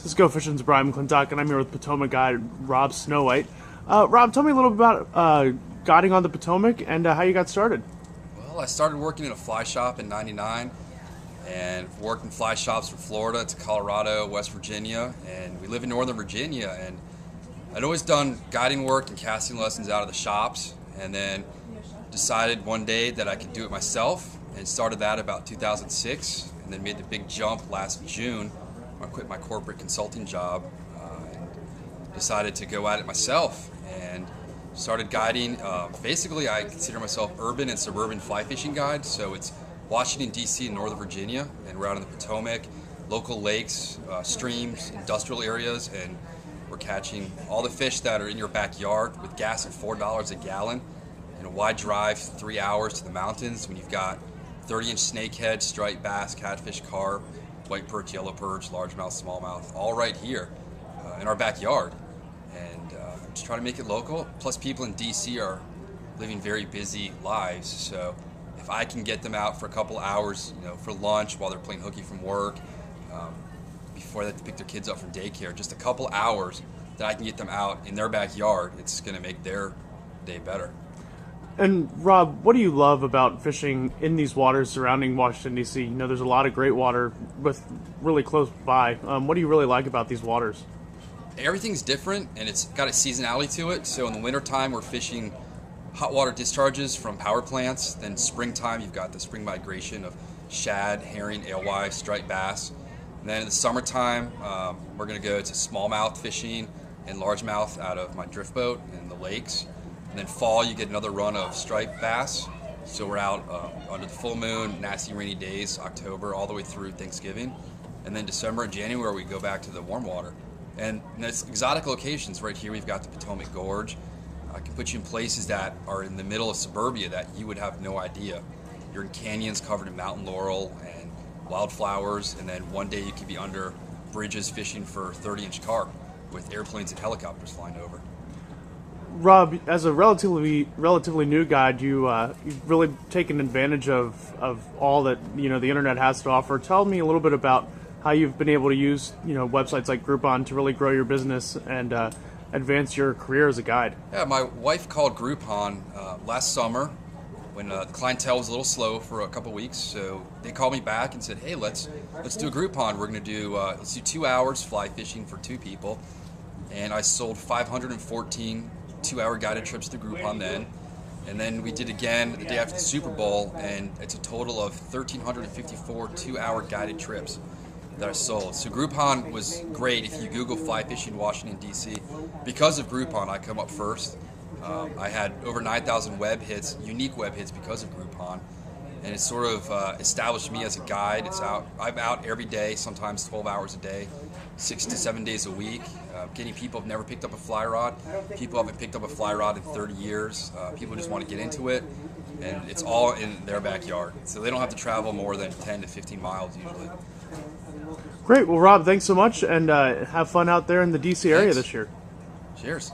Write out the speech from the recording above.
This is GoFISHn's Brian McClintock, and I'm here with Potomac guide Rob Snowhite. Rob, tell me a little bit about guiding on the Potomac and how you got started. Well, I started working in a fly shop in '99 and worked in fly shops from Florida to Colorado, West Virginia, and we live in Northern Virginia. And I'd always done guiding work and casting lessons out of the shops, and then decided one day that I could do it myself and started that about 2006, and then made the big jump last June. I quit my corporate consulting job and decided to go at it myself and started guiding. Basically, I consider myself urban and suburban fly fishing guide, so it's Washington, D.C. and Northern Virginia, and we're out in the Potomac, local lakes, streams, industrial areas, and we're catching all the fish that are in your backyard with gas at $4 a gallon and a wide drive 3 hours to the mountains when you've got 30-inch snakehead, striped bass, catfish, carp, white perch, yellow perch, largemouth, smallmouth, all right here in our backyard. And just try to make it local. Plus, people in D.C. are living very busy lives, so if I can get them out for a couple hours, for lunch while they're playing hooky from work, before they have to pick their kids up from daycare, just a couple hours that I can get them out in their backyard, it's going to make their day better. And Rob, what do you love about fishing in these waters surrounding Washington, D.C.? There's a lot of great water with really close by. What do you really like about these waters? Everything's different, and it's got a seasonality to it. So in the wintertime, we're fishing hot water discharges from power plants. Then springtime, you've got the spring migration of shad, herring, alewife, striped bass. And then in the summertime, we're going to go to smallmouth fishing and largemouth out of my drift boat in the lakes. And then fall, you get another run of striped bass. So we're out under the full moon, nasty rainy days, October, all the way through Thanksgiving. And then December and January, we go back to the warm water. And it's exotic locations. Right here, we've got the Potomac Gorge. I can put you in places that are in the middle of suburbia that you would have no idea. You're in canyons covered in mountain laurel and wildflowers, and then one day you could be under bridges fishing for 30-inch carp with airplanes and helicopters flying over. Rob, as a relatively new guide, you've really taken advantage of all that the internet has to offer. Tell me a little bit about how you've been able to use websites like Groupon to really grow your business and advance your career as a guide. Yeah, my wife called Groupon last summer when the clientele was a little slow for a couple weeks. So they called me back and said, "Hey, let's do a Groupon. We're going to do let's do 2 hours fly fishing for 2 people." And I sold 514 2-hour guided trips through Groupon then. And then we did again the day after the Super Bowl, and it's a total of 1,354 2-hour guided trips that I sold. So Groupon was great. If you Google fly fishing Washington, D.C., because of Groupon, I come up first. I had over 9,000 web hits, unique web hits because of Groupon, and it sort of established me as a guide. I'm out every day, sometimes 12 hours a day, 6 to 7 days a week. Getting people who've never picked up a fly rod. People haven't picked up a fly rod in 30 years. People just want to get into it, and it's all in their backyard. So they don't have to travel more than 10 to 15 miles usually. Great. Well, Rob, thanks so much, and have fun out there in the D.C. area this year. Cheers.